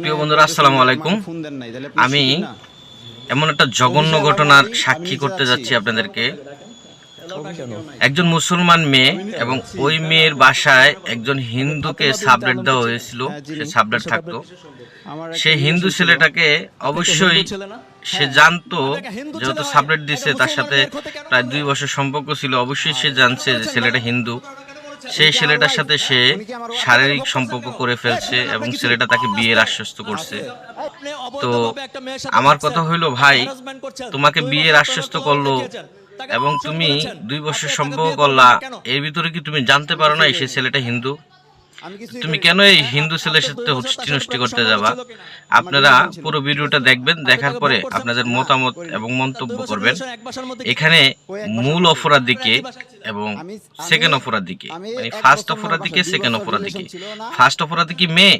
প্রিয় বন্ধুরা, আসসালামু আলাইকুম। আমি এমন একটা জঘন্য ঘটনার সাক্ষী করতে যাচ্ছি আপনাদেরকে। একজন মুসলমান মেয়ে এবং ওই মেয়ের বাসায় একজন হিন্দুকে সাবলেট দেওয়া হয়েছিল। সে সাবলেট থাকতো। সেই হিন্দু ছেলেটাকে অবশ্যই সে জানতো, যেহেতু সাবলেট দিছে, তার সাথে প্রায় 2 বছর সম্পর্ক ছিল। অবশ্যই সে জানছে যে ছেলেটা হিন্দু। সেই ছেলেটার সাথে সে শারীরিক সম্পর্ক করে ফেলছে এবং ছেলেটা তাকে বিয়ের আশ্বস্ত করছে। তো আমার কথা হইল, ভাই, তোমাকে বিয়ের আশ্বস্ত করলো এবং তুমি 2 বছর সম্পর্ক করলা, এর ভিতরে কি তুমি জানতে পারো না সেই ছেলেটা হিন্দু? তুমি কেন এই হিন্দু ছেলের সাথে হুষ্টি করতে যাবা? আপনারা পুরো ভিডিওটা দেখবেন, দেখার পরে আপনাদের মতামত এবং মন্তব্য করবেন। এখানে মূল অপরাধীকে এবং সেকেন্ড অপরাধীকে, মানে ফার্স্ট অপরাধীকে, সেকেন্ড অপরাধীকে। ফার্স্ট অপরাধী কি মেয়ে,